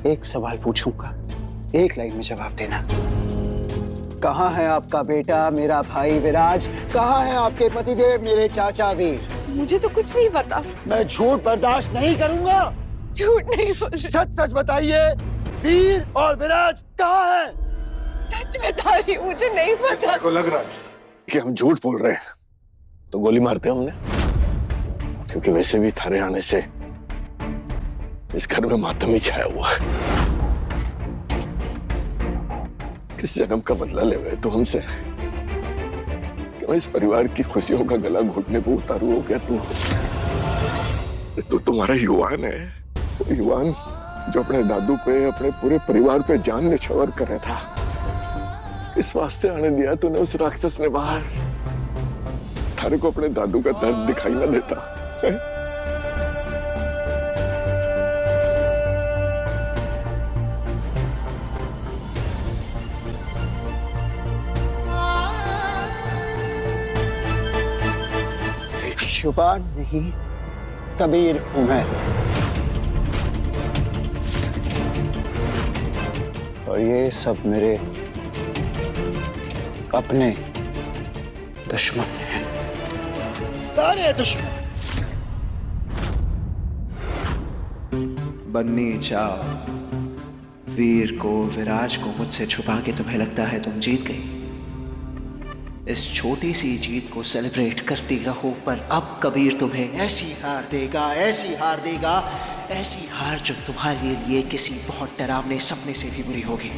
एक सवाल पूछूंगा, एक लाइन में जवाब देना। कहाँ है आपका बेटा मेरा भाई विराज? कहाँ है आपके पतिदेव मेरे चाचा वीर? मुझे तो कुछ नहीं पता। मैं झूठ बर्दाश्त नहीं करूंगा। झूठ नहीं बोल। सच सच बताइए, वीर और विराज कहाँ है? सच बता रही हूँ, मुझे नहीं पता। को लग रहा है कि हम झूठ बोल रहे हैं तो गोली मारते हमने, क्योंकि वैसे भी थारे आने से इस घर में मातम ही छाया हुआ है। किस जन्म का बदला ले गए तो हमसे कि मैं इस परिवार की खुशियों का गला घोटने को उतारू हो गया। तू तुम्हारा युवान है, वो युवान जो अपने दादू पे, अपने पूरे परिवार पे जान निछावर कर रहा था। इस वास्ते आने दिया तूने उस राक्षस ने बाहर। थारे को अपने दादू का दर्द दिखाई ना देता है? युवान नहीं, कबीर हूं मैं, और ये सब मेरे अपने दुश्मन हैं, सारे दुश्मन। बन्नी जाओ, वीर को, विराज को मुझसे छुपा के तुम्हें लगता है तुम जीत गई। इस छोटी सी जीत को सेलिब्रेट करती रहो, पर अब कबीर तुम्हें ऐसी हार देगा, ऐसी हार देगा, ऐसी हार जो तुम्हारे लिए किसी बहुत डरावने सपने से भी बुरी होगी।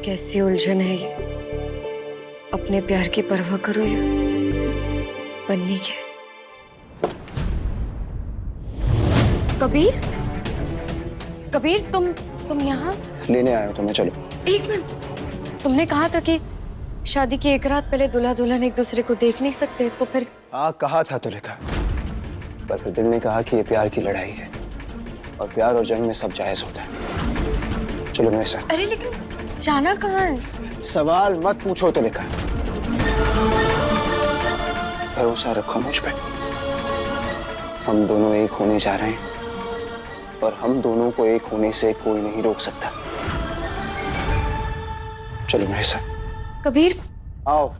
कैसी उलझन है ये? अपने प्यार की परवाह करो या बन्नी के? कबीर, कबीर तुम यहाँ? लेने आया हो तुम्हें, चलो। एक मिनट, तुमने कहा था कि शादी की एक रात पहले दूल्हा दुल्हन एक दूसरे को देख नहीं सकते, तो फिर? हाँ कहा था तो लिखा, पर फिर दिल ने कहा कि ये प्यार की लड़ाई है और प्यार और जंग में सब जायज होता है। चलो मेरे साथ। अरे लेकिन जाना कहाँ है? सवाल मत पूछो तो लिखा। भरोसा रखो मुझ पे, हम दोनों एक होने जा रहे हैं और हम दोनों को एक होने से कोई नहीं रोक सकता। चलो मेरे साथ। कबीर, आओ।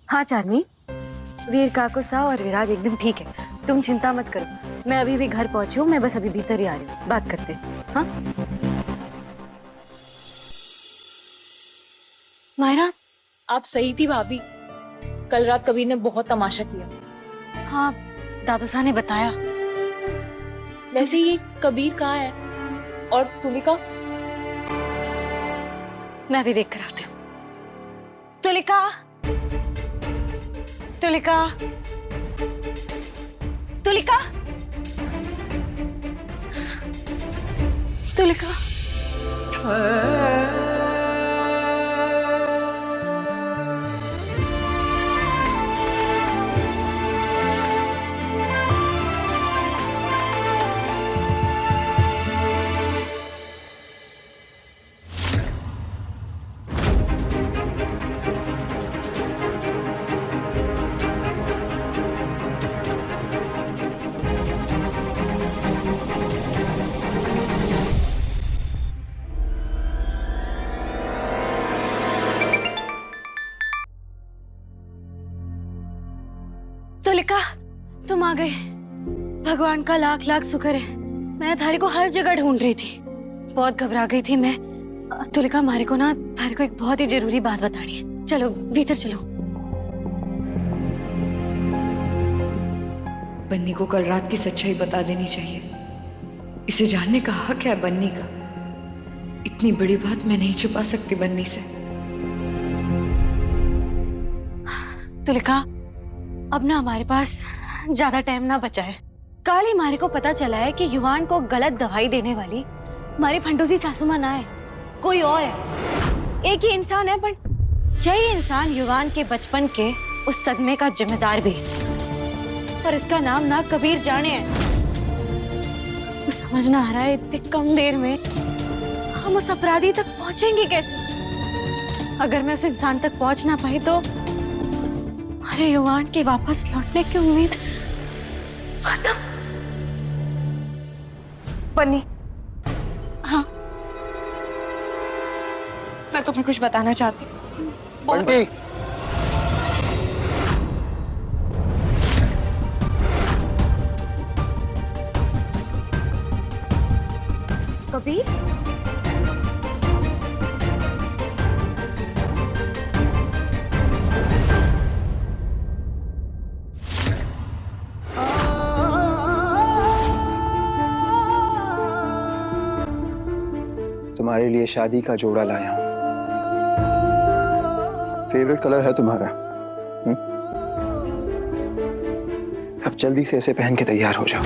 हाँ चांदनी, वीर काकुसा और विराज एकदम ठीक है, तुम चिंता मत करो। मैं अभी भी घर पहुंची हूँ, मैं बस अभी भीतर ही आ रही हूँ, बात करते हैं। हाँ मायरा, आप सही थी भाभी, कल रात कबीर ने बहुत तमाशा किया। हाँ दादू साहब ने बताया। वैसे ये कबीर कहाँ है और तुलिका? मैं भी देख कर आती हूँ। तुलिका, तुलिका, तुलिका, तुलिका। तुलिका, तुम आ गए। भगवान का लाख लाख शुक्र है। मैं थारे को हर जगह ढूंढ रही थी, बहुत घबरा गई थी मैं। तुलिका, हमारे को ना थारे को एक बहुत ही जरूरी बात बतानी है। चलो भीतर चलो। बन्नी को कल रात की सच्चाई बता देनी चाहिए। इसे जानने का हक है बन्नी का। इतनी बड़ी बात मैं नहीं छुपा सकती बन्नी से। तुलिका, अब ना हमारे पास ज्यादा टाइम ना बचा है। कल ही हमारे को पता चला है कि युवान को गलत दवाई देने वाली हमारी फंटूसी सासू माँ ना है, कोई और है। एक ही इंसान है, पर यही इंसान युवान के बचपन के उस सदमे का जिम्मेदार भी है। और इसका नाम ना कबीर जाने है। वो समझ ना आ रहा है इतनी कम देर में हम उस अपराधी तक पहुंचेंगे कैसे। अगर मैं उस इंसान तक पहुंच ना पाई तो हमारे युवान के वापस लौटने की उम्मीद खत्म। बन्नी, हाँ, मैं तुम्हें कुछ बताना चाहती हूँ। बंटी, कबीर, तुम्हारे लिए शादी का जोड़ा लाया हूं। फेवरेट कलर है तुम्हारा। अब जल्दी से इसे पहन के तैयार हो जाओ।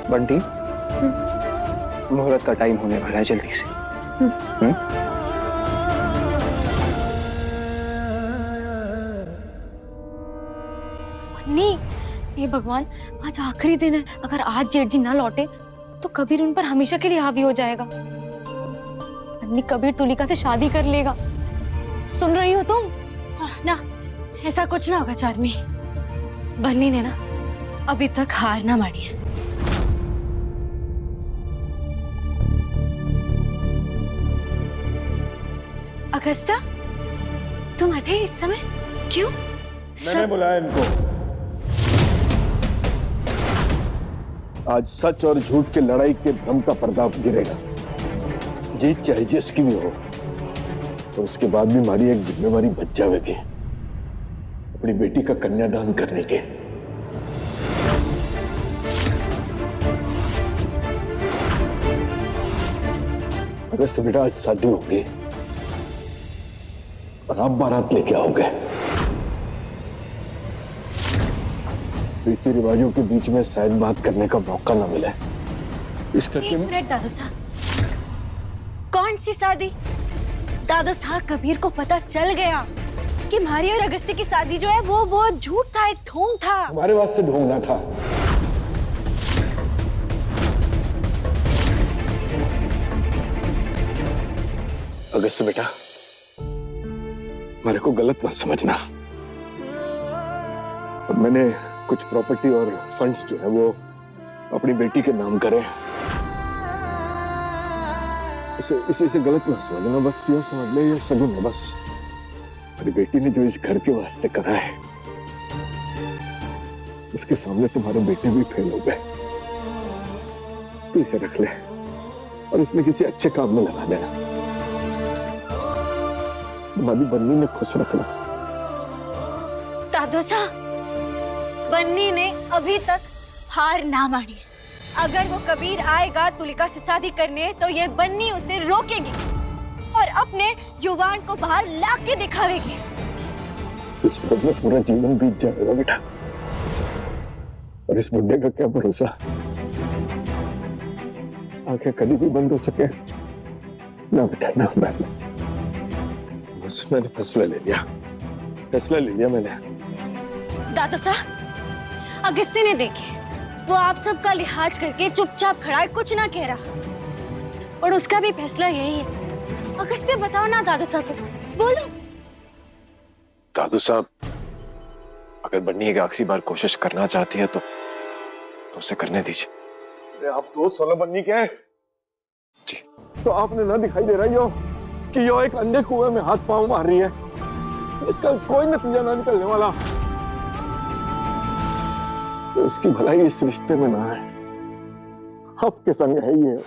बंटी, मुहूर्त का टाइम होने वाला है, जल्दी से। नहीं, हे भगवान, आज आखिरी दिन है। अगर आज जेठ जी ना लौटे तो कबीर उन पर हमेशा के लिए हावी हो जाएगा। अन्नी, कबीर तुलिका से शादी कर लेगा। सुन रही हो तुम? ना, ऐसा कुछ ना होगा चार्मी। बन्नी ने ना अभी तक हार ना मानी है। अगस्ता, तुम अठे इस समय क्यों? मैंने बुलाया इनको। आज सच और झूठ की लड़ाई के भ्रम का पर्दा गिरेगा। जीत चाहे जिसकी भी हो, तो उसके बाद भी हमारी एक जिम्मेवारी बच जाएगी, अपनी बेटी का कन्यादान करने के। अगस्त बेटा, आज शादी होगी और आप बारात लेके आओगे। रीति रिवाजों के बीच में शायद बात करने का मौका ना मिले, इस करके एक मिनट दादू साहब, कौन सी शादी? दादू साहब, कबीर को पता चल गया कि मारी और अगस्ती की शादी जो है वो झूठ था, एक ढोंग था। हमारे वास्ते ढूंढना था। अगस्त बेटा, मेरे को गलत मत समझना। अब मैंने कुछ प्रॉपर्टी और फंड्स जो है वो अपनी बेटी के नाम करे। इसे गलत मत समझना, बस ये समझ ले ये शगुन है। बस मेरी बेटी ने जो इस घर के वास्ते करा है, उसके सामने तुम्हारे बेटे भी फेल हो गए। तो इसे रख ले और इसमें किसी अच्छे काम में लगा देना। तुम्हारी बन्नी ने खुश रखना। दादू साहब, बन्नी ने अभी तक हार ना मानी है। अगर वो कबीर आएगा तुलिका से शादी करने तो ये बन्नी उसे रोकेगी और अपने युवान को बाहर लाके दिखावेगी। इस पर में पूरा जीवन बीत जाएगा बेटा, और इस बुढ़े का क्या भरोसा, आंखें कभी भी बंद हो सके ना बेटा, ना। बस मैंने फैसला ले लिया मैंने। दादू साहब, अगस्ती ने देखे, वो आप सबका लिहाज करके चुपचाप खड़ा है, कुछ ना कह रहा, और उसका भी फैसला यही है। अगस्ती, बताओ ना दादू साहब को, बोलो। दादू साहब, अगर बन्नी एक आखिरी बार कोशिश करना चाहती है तो उसे करने दीजिए। आप दोस्त हो बन्नी के जी, तो आपने ना दिखाई दे रहा यो कि यो एक अंधे कुएं में हाथ पांव मार रही है, जिसका कोई नतीजा ना निकलने वाला। तो उसकी भलाई इस रिश्ते में ना है, आपके संग है ही है।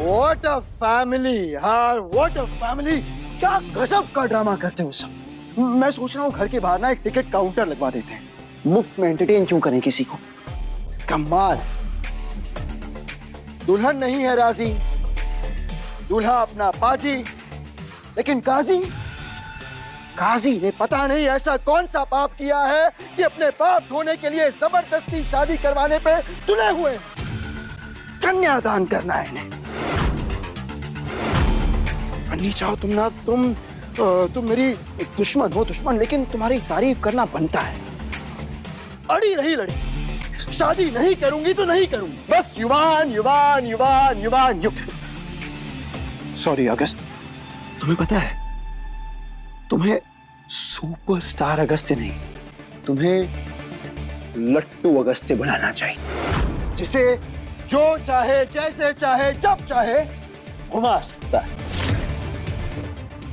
What a family यार, what a family। क्या गजब का ड्रामा करते हो सब। मैं सोच रहा हूँ घर के बाहर ना एक टिकट काउंटर लगवा देते हैं, मुफ्त में एंटरटेन क्यों करें किसी को। कमाल। दुल्हन नहीं है राजी, दूल्हा अपना पाजी, लेकिन काजी ने पता नहीं ऐसा कौन सा पाप किया है कि अपने पाप धोने के लिए जबरदस्ती शादी करवाने पे तुले हुए हैं। कन्यादान करना है इन्हें। बन्नी चाहो तुम ना, तुम मेरी दुश्मन हो दुश्मन, लेकिन तुम्हारी तारीफ करना बनता है। अड़ी रही लड़ी, शादी नहीं करूंगी तो नहीं करूंगी, बस युवान युवान युवान युवान युग। सॉरी अगस्त, तुम्हें पता है, तुम्हें सुपरस्टार अगस्त से नहीं, तुम्हें लट्टू अगस्त से बुलाना चाहिए, जिसे जो चाहे जैसे चाहे जब चाहे घुमा सकता है।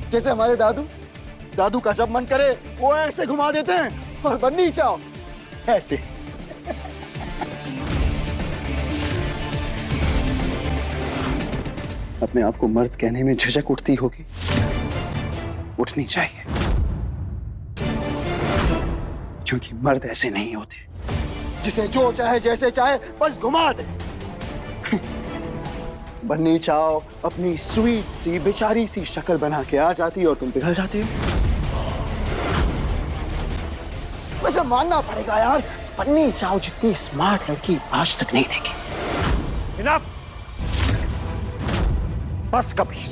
जैसे हमारे दादू का जब मन करे वो ऐसे घुमा देते हैं, और बन्नी चाहो ऐसे। अपने आप को मर्द कहने में झिझक उठती होगी, उठनी चाहिए, क्योंकि मर्द ऐसे नहीं होते, जिसे जो चाहे जैसे चाहे बस घुमा दे। बन्नी चाहो अपनी स्वीट सी बेचारी सी शक्ल बना के आ जाती और तुम पिघल जाते हो। वैसे मानना पड़ेगा यार, बन्नी चाहो जितनी स्मार्ट लड़की आज तक नहीं देखी। इनफ। बस कबीर,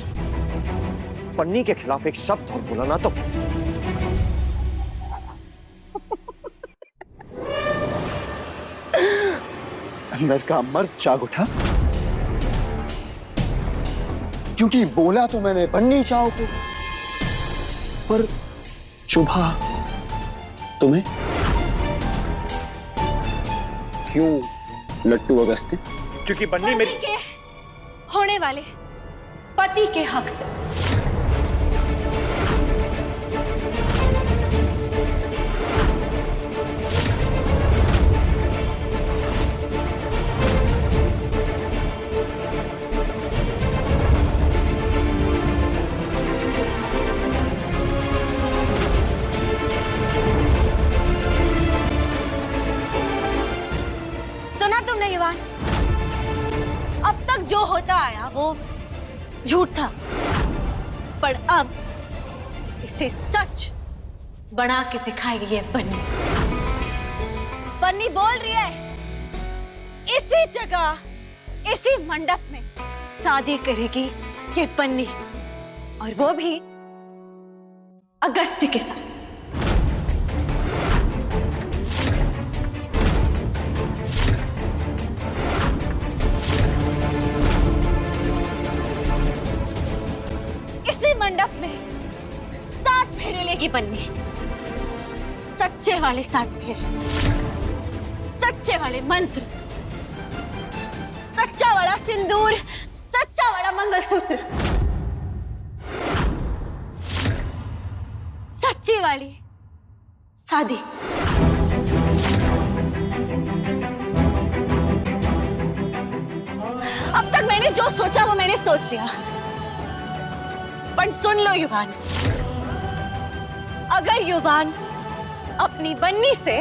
बन्नी के खिलाफ एक शब्द और बोला ना तो अंदर का मर्द जाग उठा, क्योंकि बोला तो मैंने बन्नी चाहो को, पर चुभा तुम्हें। क्यों लट्टू अगस्त्य? क्योंकि बन्नी मेरी के होने वाले पति के हक से। सुना तुमने युवान? अब तक जो होता आया वो झूठ था, पर अब इसे सच बना के दिखाएगी ये बन्नी। बन्नी बोल रही है, इसी जगह, इसी मंडप में शादी करेगी ये बन्नी, और वो भी अगस्त्य के साथ। मंडप में 7 फेरे लेगी बन्नी, सच्चे वाले 7 फेरे, सच्चे वाले मंत्र, सच्चा वाला सिंदूर, सच्चा वाला मंगलसूत्र, सच्ची वाली शादी। अब तक मैंने जो सोचा वो मैंने सोच लिया, पर सुन लो युवान, अगर युवान अपनी बन्नी से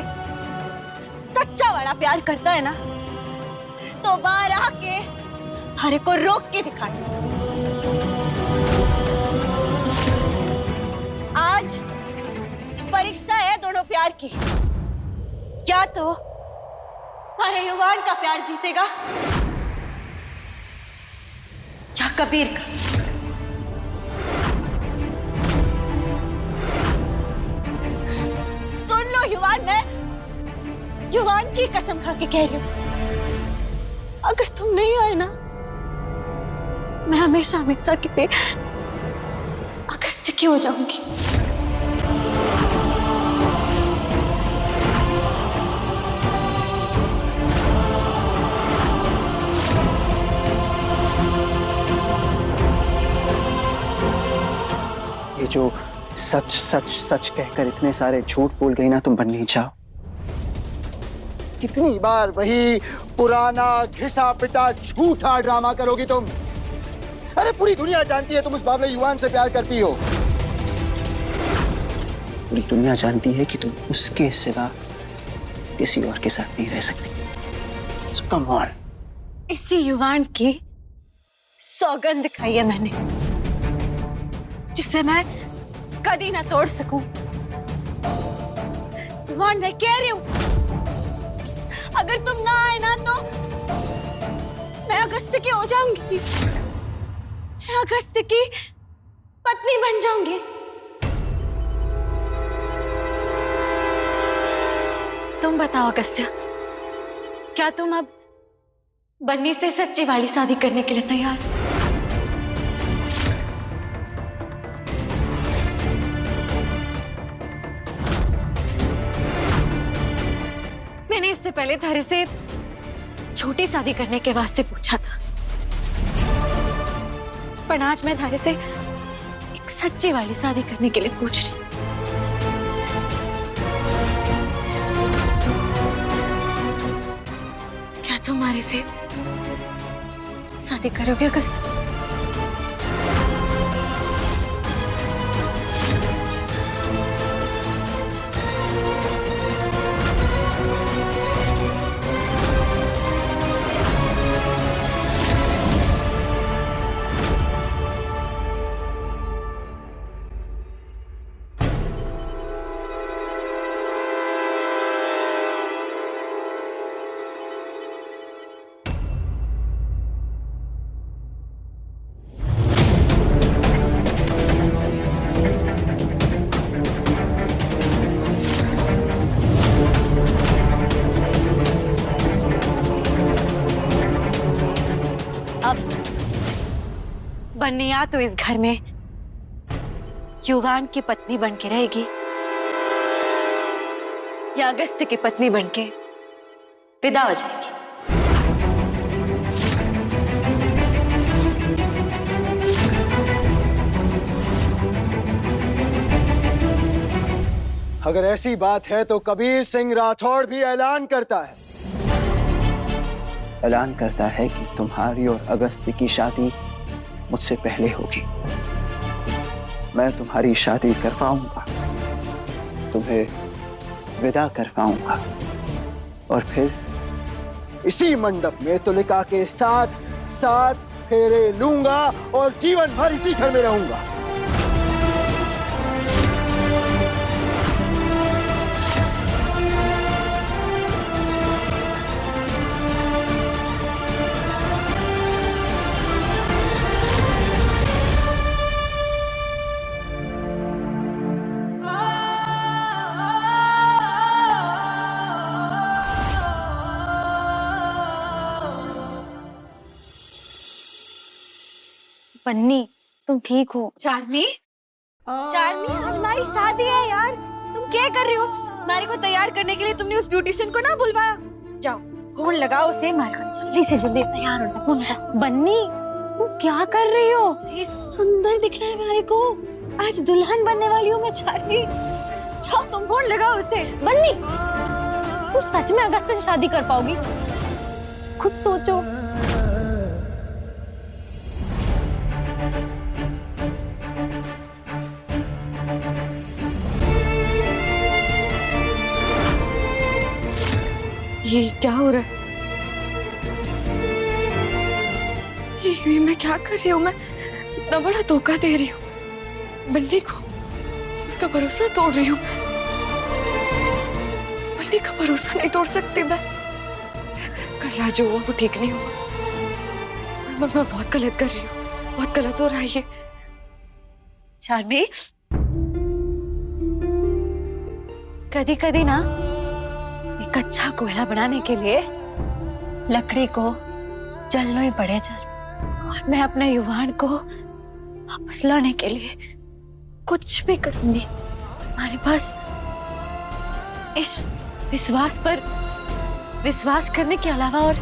सच्चा वाला प्यार करता है ना, तो बाहर आके हरे को रोक के दिखाना। आज परीक्षा है दोनों प्यार की, क्या तो हमारे युवान का प्यार जीतेगा या कबीर का। युवान, मैं युवान की कसम खा के कह रही हूं, अगर तुम नहीं आए ना, मैं हमेशा हमेशा के लिए अगस्त्य की हो जाऊंगी। ये जो सच सच सच कहकर इतने सारे झूठ बोल गई ना तुम बन्नी चाहो, कितनी बार वही पुराना घिसा पिटा झूठा ड्रामा करोगी तुम? अरे पूरी दुनिया जानती है तुम उस बावले युवान से प्यार करती हो। पूरी दुनिया जानती है कि तुम उसके सिवा किसी और के साथ नहीं रह सकती। So come on. इसी युवान की सौगंध खाई है मैंने, जिसे मैं कभी ना तोड़ सकूं। युवान, मैं कह रही हूं, अगर तुम ना आए ना तो मैं अगस्त की हो जाऊंगी। मैं अगस्त की पत्नी बन जाऊंगी। तुम बताओ अगस्त्य, क्या तुम अब बन्नी से सच्ची वाली शादी करने के लिए तैयार? मैंने इससे पहले थारे से छोटी शादी करने के वास्ते पूछा था, पर आज मैं थारे से एक सच्ची वाली शादी करने के लिए पूछ रही। क्या तुम हमारे से शादी करोगे अगस्त? अब बन्नी या तो इस घर में युवान की पत्नी बन के रहेगी, या अगस्त की पत्नी बन के विदा हो जाएगी। अगर ऐसी बात है तो कबीर सिंह राठौड़ भी ऐलान करता है कि तुम्हारी और अगस्त की शादी मुझसे पहले होगी। मैं तुम्हारी शादी करवाऊंगा, तुम्हें विदा करवाऊंगा, और फिर इसी मंडप में तुलिका के साथ साथ फेरे लूंगा और जीवन भर इसी घर में रहूंगा। बन्नी, तुम ठीक हो? चार्मी, चार्मी, आज हमारी शादी है यार। तुम क्या कर रही हो? हमारे को तैयार करने के लिए तुमने उस ब्यूटिशियन को ना बुलवाया? जाओ फोन लगाओ उसे, हमारे को जल्दी से जल्दी तैयार होना। फोन लगाओ। बन्नी, तुम क्या कर रही हो? ये सुंदर दिख रहा है हमारे को। आज दुल्हन बनने वाली हूँ मैं चार्मी। जाओ तुम फोन लगाओ उसे। बन्नी, तुम सच में अगस्त से शादी कर पाओगी? खुद सोचो। ये क्या हो रहा है? ये मैं क्या कर रही हूँ? मैं इतना बड़ा धोखा दे रही हूँ बन्नी को। उसका भरोसा तोड़ रही हूँ। बन्नी का भरोसा नहीं तोड़ सकती मैं। कल राजू हुआ वो ठीक नहीं हुआ। मैं बहुत गलत कर रही हूँ, बहुत गलत हो रहा है ये। चार्मी, कभी कभी ना एक अच्छा कोयला बनाने के लिए लकड़ी को जलना ही पड़े चल। और मैं अपने युवान को वापस लाने के लिए कुछ भी करूंगी। हमारे पास इस विश्वास पर विश्वास करने के अलावा और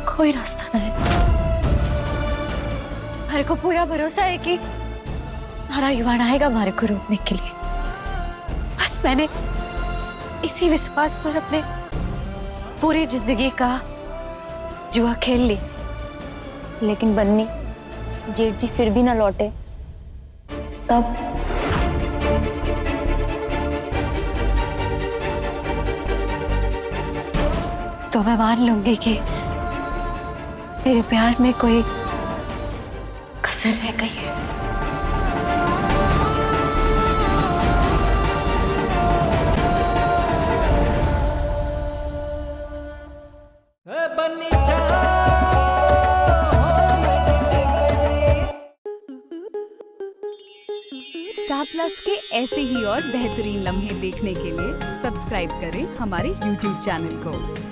कोई रास्ता नहीं है। हमारे को पूरा भरोसा है कि हमारा युवान आएगा हमारे को रोकने के लिए। बस मैंने इसी विश्वास पर अपने पूरी जिंदगी का जुआ खेल ली। लेकिन बन्नी, जेठ जी फिर भी ना लौटे तब? तो मैं मान लूंगी कि मेरे प्यार में कोई कसर रह गई है। स्टार प्लस के ऐसे ही और बेहतरीन लम्हे देखने के लिए सब्सक्राइब करें हमारे YouTube चैनल को।